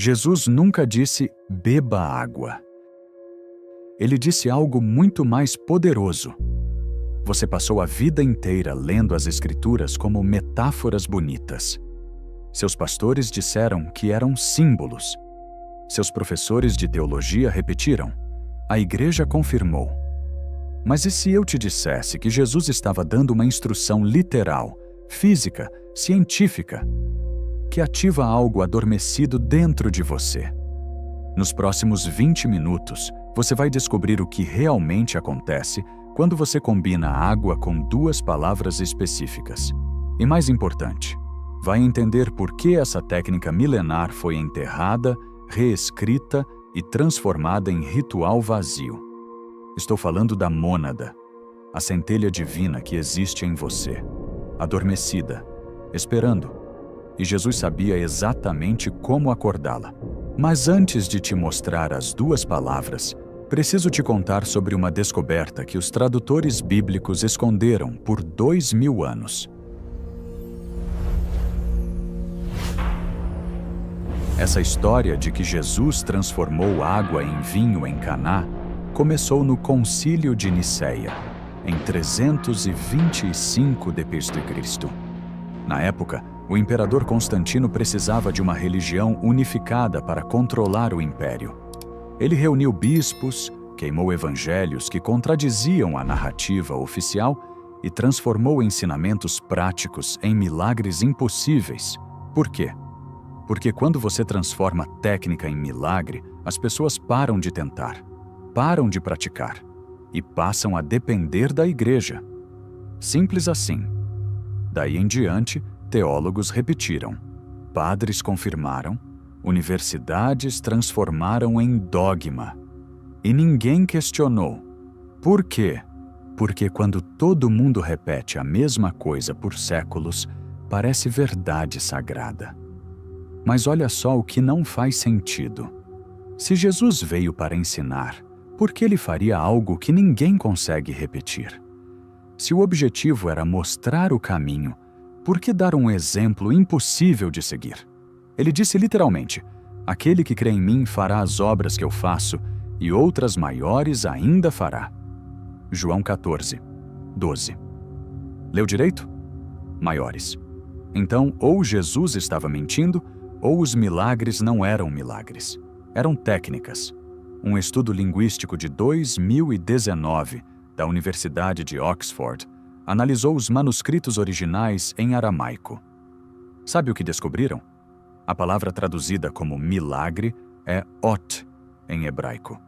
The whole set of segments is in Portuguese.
Jesus nunca disse beba água. Ele disse algo muito mais poderoso. Você passou a vida inteira lendo as Escrituras como metáforas bonitas. Seus pastores disseram que eram símbolos. Seus professores de teologia repetiram. A igreja confirmou. Mas e se eu te dissesse que Jesus estava dando uma instrução literal, física, científica, que ativa algo adormecido dentro de você? Nos próximos 20 minutos, você vai descobrir o que realmente acontece quando você combina água com duas palavras específicas. E mais importante, vai entender por que essa técnica milenar foi enterrada, reescrita e transformada em ritual vazio. Estou falando da mônada, a centelha divina que existe em você, adormecida, esperando. E Jesus sabia exatamente como acordá-la. Mas antes de te mostrar as duas palavras, preciso te contar sobre uma descoberta que os tradutores bíblicos esconderam por 2000 anos. Essa história de que Jesus transformou água em vinho em Caná começou no Concílio de Nicéia, em 325 d.C. Na época, o imperador Constantino precisava de uma religião unificada para controlar o império. Ele reuniu bispos, queimou evangelhos que contradiziam a narrativa oficial e transformou ensinamentos práticos em milagres impossíveis. Por quê? Porque quando você transforma técnica em milagre, as pessoas param de tentar, param de praticar e passam a depender da igreja. Simples assim. Daí em diante, teólogos repetiram, padres confirmaram, universidades transformaram em dogma. E ninguém questionou. Por quê? Porque quando todo mundo repete a mesma coisa por séculos, parece verdade sagrada. Mas olha só o que não faz sentido. Se Jesus veio para ensinar, por que ele faria algo que ninguém consegue repetir? Se o objetivo era mostrar o caminho, por que dar um exemplo impossível de seguir? Ele disse literalmente, aquele que crê em mim fará as obras que eu faço, e outras maiores ainda fará. João 14, 12. Leu direito? Maiores. Então, ou Jesus estava mentindo, ou os milagres não eram milagres. Eram técnicas. Um estudo linguístico de 2019 da Universidade de Oxford analisou os manuscritos originais em aramaico. Sabe o que descobriram? A palavra traduzida como milagre é ot, em hebraico,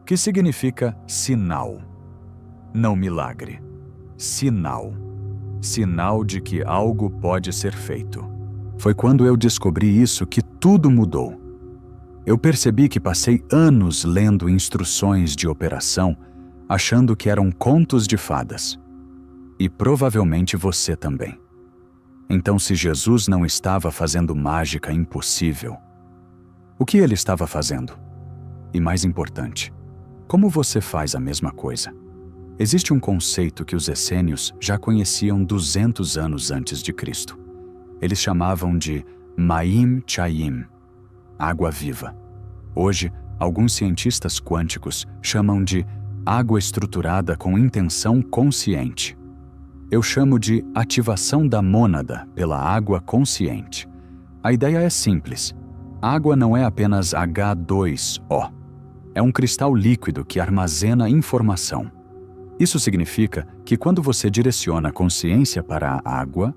que significa sinal. Não milagre, sinal. Sinal de que algo pode ser feito. Foi quando eu descobri isso que tudo mudou. Eu percebi que passei anos lendo instruções de operação, achando que eram contos de fadas. E provavelmente você também. Então, se Jesus não estava fazendo mágica impossível, o que ele estava fazendo? E mais importante, como você faz a mesma coisa? Existe um conceito que os essênios já conheciam 200 anos antes de Cristo. Eles chamavam de Maim Chayim, água viva. Hoje, alguns cientistas quânticos chamam de água estruturada com intenção consciente. Eu chamo de ativação da mônada pela água consciente. A ideia é simples. A água não é apenas H2O. É um cristal líquido que armazena informação. Isso significa que quando você direciona a consciência para a água,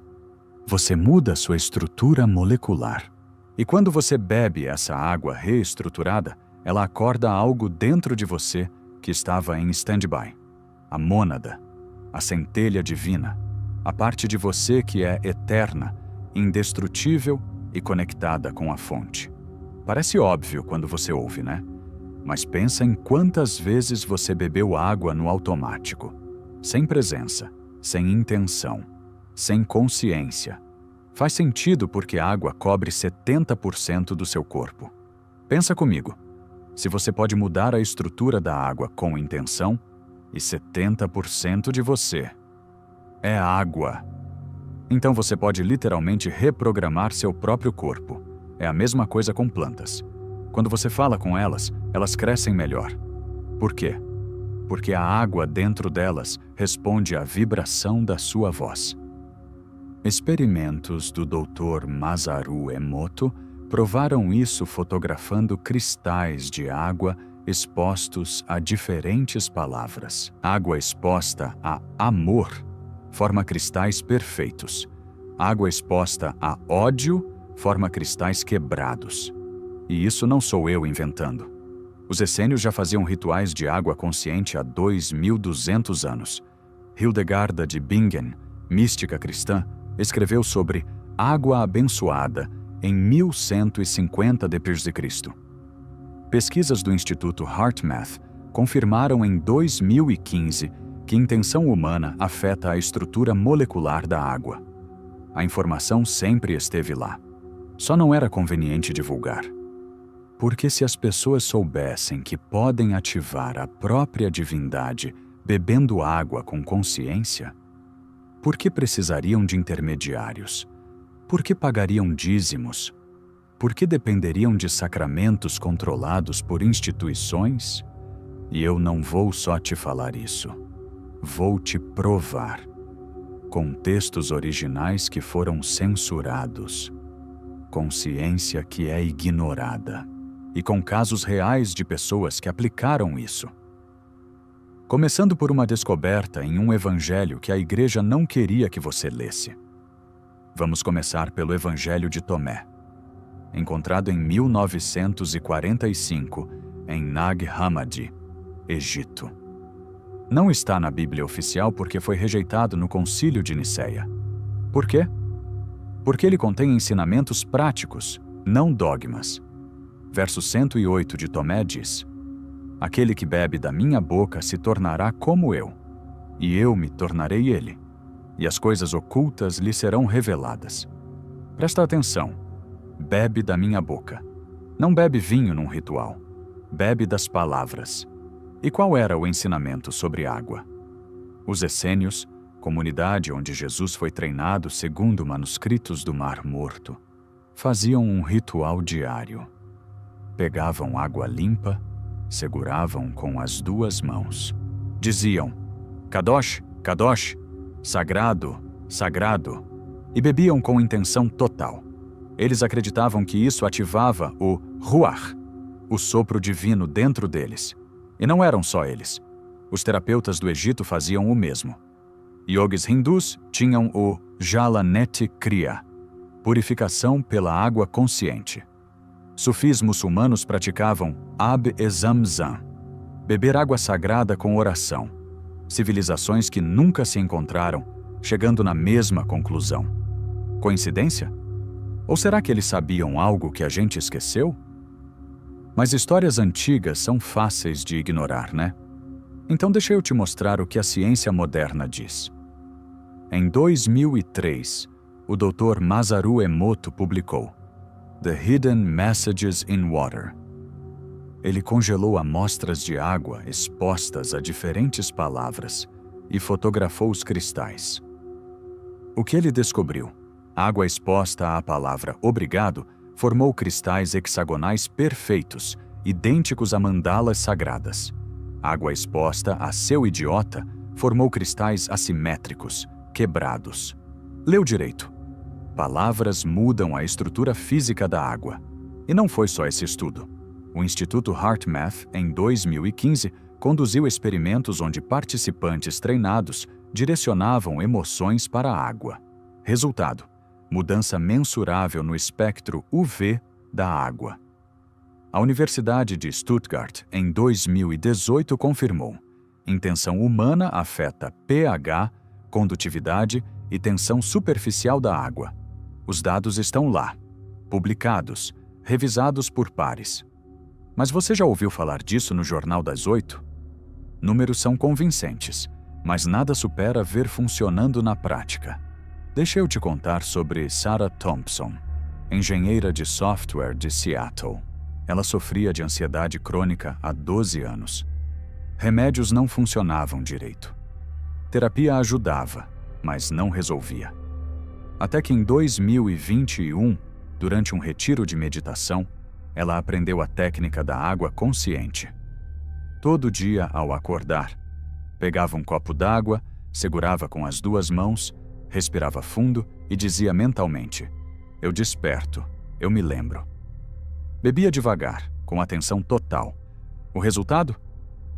você muda sua estrutura molecular. E quando você bebe essa água reestruturada, ela acorda algo dentro de você que estava em stand-by. A mônada, a centelha divina, a parte de você que é eterna, indestrutível e conectada com a fonte. Parece óbvio quando você ouve, né? Mas pensa em quantas vezes você bebeu água no automático, sem presença, sem intenção, sem consciência. Faz sentido porque a água cobre 70% do seu corpo. Pensa comigo, se você pode mudar a estrutura da água com intenção, e 70% de você é água. Então você pode literalmente reprogramar seu próprio corpo. É a mesma coisa com plantas. Quando você fala com elas, elas crescem melhor. Por quê? Porque a água dentro delas responde à vibração da sua voz. Experimentos do Dr. Masaru Emoto provaram isso fotografando cristais de água expostos a diferentes palavras. Água exposta a amor forma cristais perfeitos. Água exposta a ódio forma cristais quebrados. E isso não sou eu inventando. Os essênios já faziam rituais de água consciente há 2.200 anos. Hildegarda de Bingen, mística cristã, escreveu sobre água abençoada em 1150 d.C. Pesquisas do Instituto HeartMath confirmaram em 2015 que intenção humana afeta a estrutura molecular da água. A informação sempre esteve lá. Só não era conveniente divulgar. Porque se as pessoas soubessem que podem ativar a própria divindade bebendo água com consciência, por que precisariam de intermediários? Por que pagariam dízimos? Por que dependeriam de sacramentos controlados por instituições? E eu não vou só te falar isso. Vou te provar. Com textos originais que foram censurados. Consciência que é ignorada. E com casos reais de pessoas que aplicaram isso. Começando por uma descoberta em um evangelho que a igreja não queria que você lesse. Vamos começar pelo Evangelho de Tomé, encontrado em 1945 em Nag Hammadi, Egito. Não está na Bíblia oficial porque foi rejeitado no Concílio de Niceia. Por quê? Porque ele contém ensinamentos práticos, não dogmas. Verso 108 de Tomé diz: aquele que bebe da minha boca se tornará como eu, e eu me tornarei ele, e as coisas ocultas lhe serão reveladas. Presta atenção. Bebe da minha boca. Não bebe vinho num ritual. Bebe das palavras. E qual era o ensinamento sobre água? Os essênios, comunidade onde Jesus foi treinado segundo manuscritos do Mar Morto, faziam um ritual diário. Pegavam água limpa, seguravam com as duas mãos. Diziam, Kadosh, Kadosh, sagrado, sagrado, e bebiam com intenção total. Eles acreditavam que isso ativava o Ruach, o sopro divino dentro deles. E não eram só eles. Os terapeutas do Egito faziam o mesmo. Yogis hindus tinham o Jalaneti Kriya, purificação pela água consciente. Sufis muçulmanos praticavam Ab-e-Zamzam, beber água sagrada com oração. Civilizações que nunca se encontraram, chegando na mesma conclusão. Coincidência? Ou será que eles sabiam algo que a gente esqueceu? Mas histórias antigas são fáceis de ignorar, né? Então deixa eu te mostrar o que a ciência moderna diz. Em 2003, o Dr. Masaru Emoto publicou The Hidden Messages in Water. Ele congelou amostras de água expostas a diferentes palavras e fotografou os cristais. O que ele descobriu? Água exposta à palavra obrigado formou cristais hexagonais perfeitos, idênticos a mandalas sagradas. Água exposta a seu idiota formou cristais assimétricos, quebrados. Leu direito. Palavras mudam a estrutura física da água. E não foi só esse estudo. O Instituto HeartMath, em 2015, conduziu experimentos onde participantes treinados direcionavam emoções para a água. Resultado: mudança mensurável no espectro UV da água. A Universidade de Stuttgart, em 2018, confirmou: intenção humana afeta pH, condutividade e tensão superficial da água. Os dados estão lá, publicados, revisados por pares. Mas você já ouviu falar disso no Jornal das 8? Números são convincentes, mas nada supera ver funcionando na prática. Deixa eu te contar sobre Sarah Thompson, engenheira de software de Seattle. Ela sofria de ansiedade crônica há 12 anos. Remédios não funcionavam direito. Terapia ajudava, mas não resolvia. Até que em 2021, Durante um retiro de meditação, ela aprendeu a técnica da água consciente. Todo dia, ao acordar, pegava um copo d'água, segurava com as 2 mãos, respirava fundo e dizia mentalmente: eu desperto, eu me lembro. Bebia devagar, com atenção total. O resultado?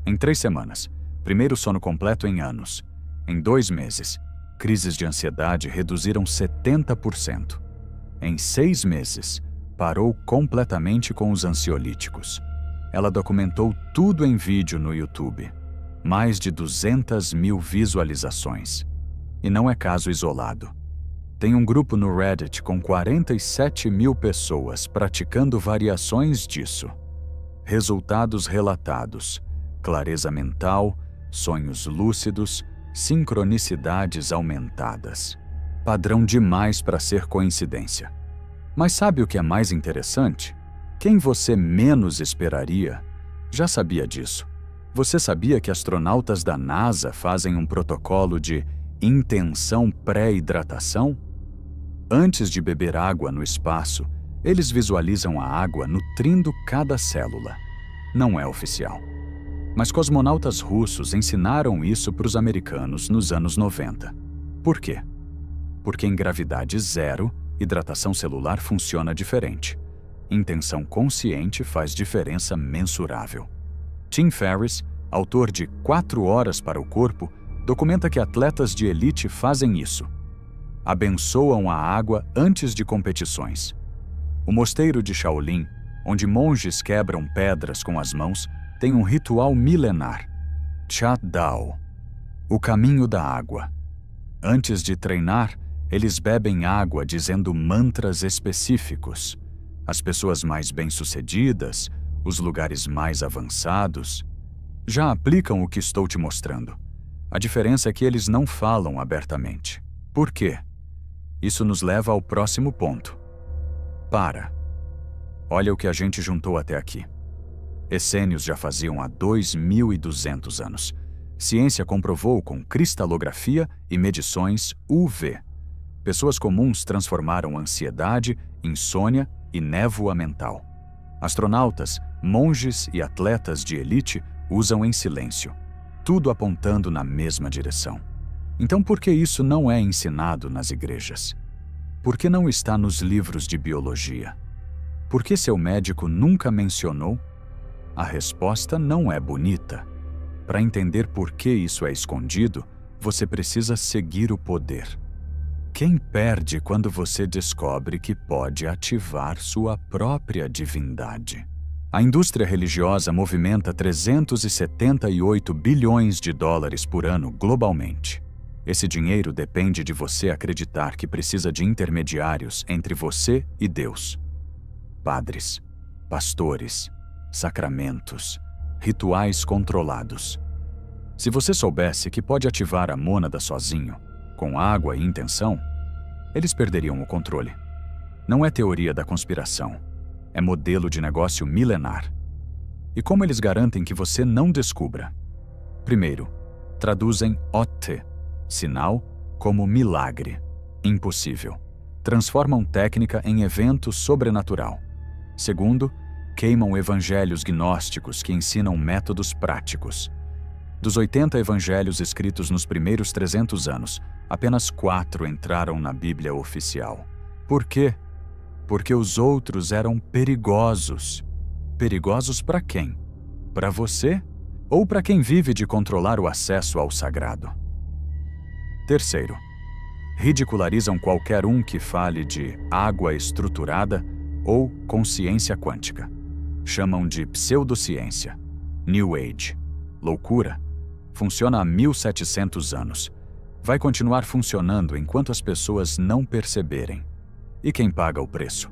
Em 3 semanas, primeiro sono completo em anos. Em 2 meses, crises de ansiedade reduziram 70%. Em 6 meses, parou completamente com os ansiolíticos. Ela documentou tudo em vídeo no YouTube. Mais de 200 mil visualizações. E não é caso isolado. Tem um grupo no Reddit com 47 mil pessoas praticando variações disso. Resultados relatados: clareza mental, sonhos lúcidos, sincronicidades aumentadas. Padrão demais para ser coincidência. Mas sabe o que é mais interessante? Quem você menos esperaria já sabia disso. Você sabia que astronautas da NASA fazem um protocolo de intenção pré-hidratação? Antes de beber água no espaço, eles visualizam a água nutrindo cada célula. Não é oficial. Mas cosmonautas russos ensinaram isso para os americanos nos anos 90. Por quê? Porque em gravidade zero, hidratação celular funciona diferente. Intenção consciente faz diferença mensurável. Tim Ferriss, autor de 4 horas para o corpo, documenta que atletas de elite fazem isso. Abençoam a água antes de competições. O mosteiro de Shaolin, onde monges quebram pedras com as mãos, tem um ritual milenar, Chat Dao, o caminho da água. Antes de treinar, eles bebem água dizendo mantras específicos. As pessoas mais bem-sucedidas, os lugares mais avançados, já aplicam o que estou te mostrando. A diferença é que eles não falam abertamente. Por quê? Isso nos leva ao próximo ponto. Para. Olha o que a gente juntou até aqui. Essênios já faziam há 2.200 anos. Ciência comprovou com cristalografia e medições UV. Pessoas comuns transformaram ansiedade, insônia e névoa mental. Astronautas, monges e atletas de elite usam em silêncio, tudo apontando na mesma direção. Então por que isso não é ensinado nas igrejas? Por que não está nos livros de biologia? Por que seu médico nunca mencionou? A resposta não é bonita. Para entender por que isso é escondido, você precisa seguir o poder. Quem perde quando você descobre que pode ativar sua própria divindade? A indústria religiosa movimenta 378 bilhões de dólares por ano globalmente. Esse dinheiro depende de você acreditar que precisa de intermediários entre você e Deus. Padres, pastores, sacramentos, rituais controlados. Se você soubesse que pode ativar a mônada sozinho, com água e intenção, eles perderiam o controle. Não é teoria da conspiração, é modelo de negócio milenar. E como eles garantem que você não descubra? Primeiro, traduzem OT, sinal, como milagre, impossível. Transformam técnica em evento sobrenatural. Segundo, queimam evangelhos gnósticos que ensinam métodos práticos. Dos 80 evangelhos escritos nos primeiros 300 anos, apenas 4 entraram na Bíblia oficial. Por quê? Porque os outros eram perigosos. Perigosos para quem? Para você? Ou para quem vive de controlar o acesso ao sagrado? Terceiro, ridicularizam qualquer um que fale de água estruturada ou consciência quântica. Chamam de pseudociência, New Age, loucura. Funciona há 1700 anos. Vai continuar funcionando enquanto as pessoas não perceberem. E quem paga o preço?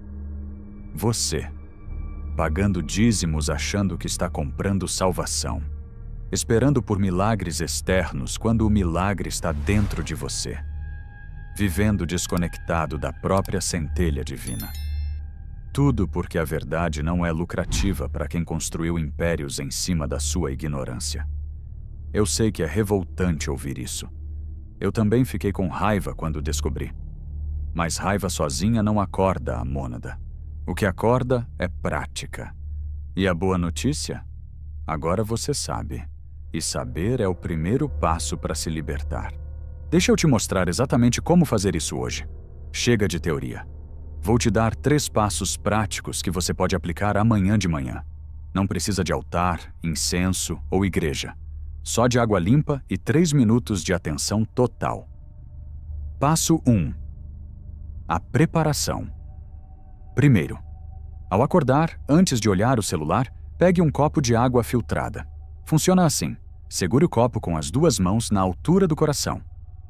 Você. Pagando dízimos achando que está comprando salvação. Esperando por milagres externos quando o milagre está dentro de você. Vivendo desconectado da própria centelha divina. Tudo porque a verdade não é lucrativa para quem construiu impérios em cima da sua ignorância. Eu sei que é revoltante ouvir isso. Eu também fiquei com raiva quando descobri. Mas raiva sozinha não acorda a mônada. O que acorda é prática. E a boa notícia? Agora você sabe. E saber é o primeiro passo para se libertar. Deixa eu te mostrar exatamente como fazer isso hoje. Chega de teoria. Vou te dar 3 passos práticos que você pode aplicar amanhã de manhã. Não precisa de altar, incenso ou igreja. Só de água limpa e 3 minutos de atenção total. Passo 1. A preparação. Primeiro, ao acordar, antes de olhar o celular, pegue um copo de água filtrada. Funciona assim. Segure o copo com as 2 mãos na altura do coração.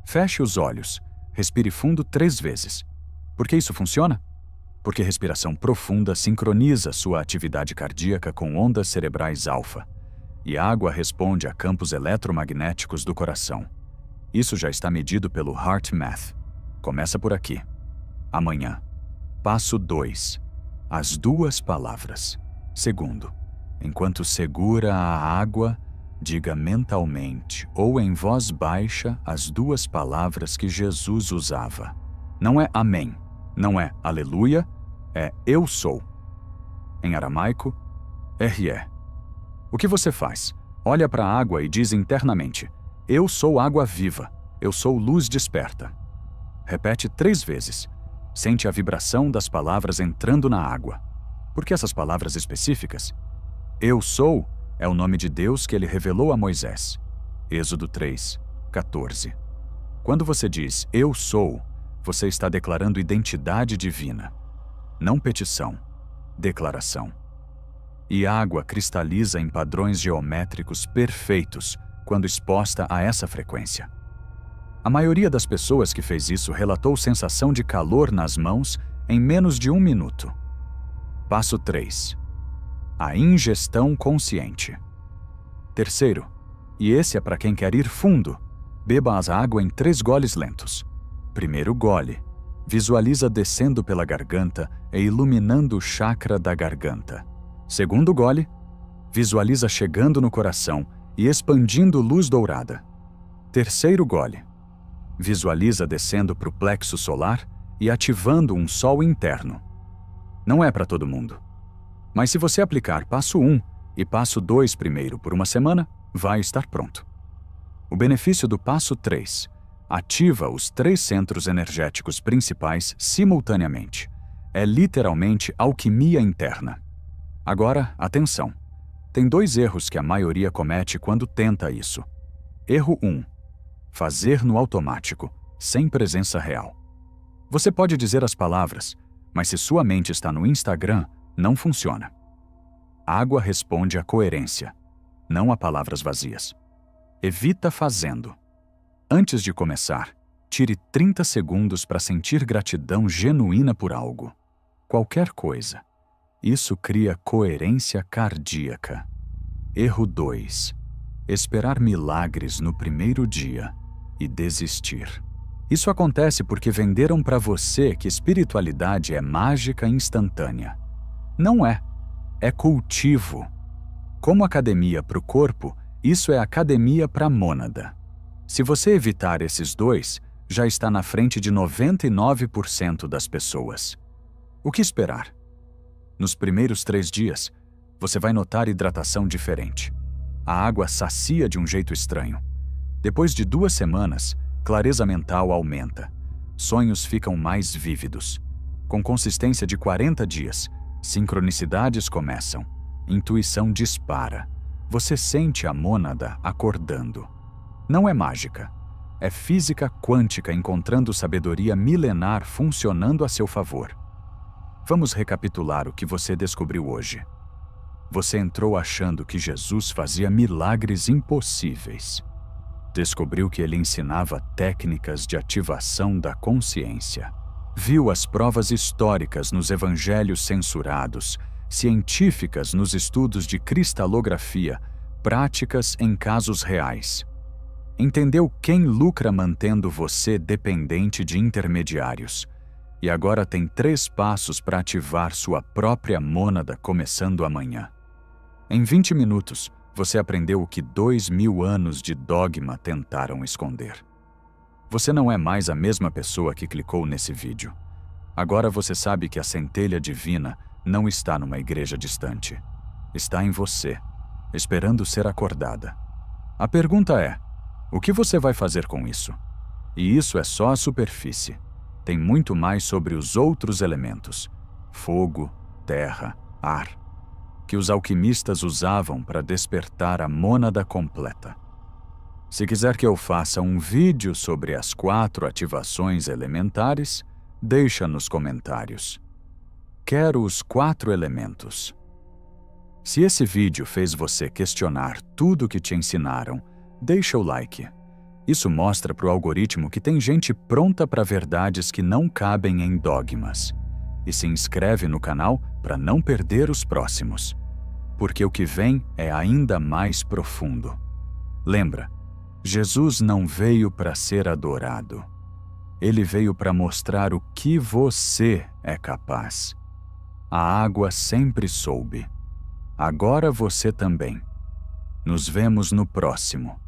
Feche os olhos. Respire fundo 3 vezes. Por que isso funciona? Porque respiração profunda sincroniza sua atividade cardíaca com ondas cerebrais alfa. E a água responde a campos eletromagnéticos do coração. Isso já está medido pelo HeartMath. Começa por aqui. Amanhã. Passo 2. As 2 palavras. Segundo, enquanto segura a água, diga mentalmente ou em voz baixa as 2 palavras que Jesus usava. Não é amém, não é aleluia, é eu sou. Em aramaico, RE. O que você faz? Olha para a água e diz internamente: eu sou água viva, eu sou luz desperta. Repete 3 vezes. Sente a vibração das palavras entrando na água. Por que essas palavras específicas? Eu sou é o nome de Deus que ele revelou a Moisés. Êxodo 3, 14. Quando você diz eu sou, você está declarando identidade divina. Não petição, declaração. E a água cristaliza em padrões geométricos perfeitos quando exposta a essa frequência. A maioria das pessoas que fez isso relatou sensação de calor nas mãos em menos de 1 minuto. Passo 3. A ingestão consciente. Terceiro, e esse é para quem quer ir fundo, beba a água em 3 goles lentos. Primeiro gole. Visualiza descendo pela garganta e iluminando o chakra da garganta. Segundo gole. Visualiza chegando no coração e expandindo luz dourada. Terceiro gole. Visualiza descendo para o plexo solar e ativando um sol interno. Não é para todo mundo. Mas se você aplicar passo 1 e passo 2 primeiro por uma semana, vai estar pronto. O benefício do passo 3: ativa os 3 centros energéticos principais simultaneamente. É literalmente alquimia interna. Agora, atenção. Tem 2 erros que a maioria comete quando tenta isso. Erro 1. Fazer no automático, sem presença real. Você pode dizer as palavras, mas se sua mente está no Instagram, não funciona. Água responde à coerência, não a palavras vazias. Evita fazendo. Antes de começar, tire 30 segundos para sentir gratidão genuína por algo. Qualquer coisa. Isso cria coerência cardíaca. Erro 2. Esperar milagres no primeiro dia e desistir. Isso acontece porque venderam para você que espiritualidade é mágica instantânea. Não é. É cultivo. Como academia para o corpo, isso é academia para a mônada. Se você evitar esses 2, já está na frente de 99% das pessoas. O que esperar? Nos primeiros 3 dias, você vai notar hidratação diferente. A água sacia de um jeito estranho. Depois de 2 semanas, clareza mental aumenta. Sonhos ficam mais vívidos. Com consistência de 40 dias, sincronicidades começam. Intuição dispara. Você sente a mônada acordando. Não é mágica. É física quântica encontrando sabedoria milenar funcionando a seu favor. Vamos recapitular o que você descobriu hoje. Você entrou achando que Jesus fazia milagres impossíveis. Descobriu que ele ensinava técnicas de ativação da consciência. Viu as provas históricas nos evangelhos censurados, científicas nos estudos de cristalografia, práticas em casos reais. Entendeu quem lucra mantendo você dependente de intermediários. E agora tem 3 passos para ativar sua própria mônada começando amanhã. Em 20 minutos, você aprendeu o que 2000 anos de dogma tentaram esconder. Você não é mais a mesma pessoa que clicou nesse vídeo. Agora você sabe que a centelha divina não está numa igreja distante. Está em você, esperando ser acordada. A pergunta é: o que você vai fazer com isso? E isso é só a superfície. Tem muito mais sobre os outros elementos: fogo, terra, ar, que os alquimistas usavam para despertar a mônada completa. Se quiser que eu faça um vídeo sobre as 4 ativações elementares, deixa nos comentários. Quero os 4 elementos. Se esse vídeo fez você questionar tudo o que te ensinaram, deixa o like. Isso mostra para o algoritmo que tem gente pronta para verdades que não cabem em dogmas. E se inscreve no canal para não perder os próximos. Porque o que vem é ainda mais profundo. Lembra, Jesus não veio para ser adorado. Ele veio para mostrar o que você é capaz. A água sempre soube. Agora você também. Nos vemos no próximo.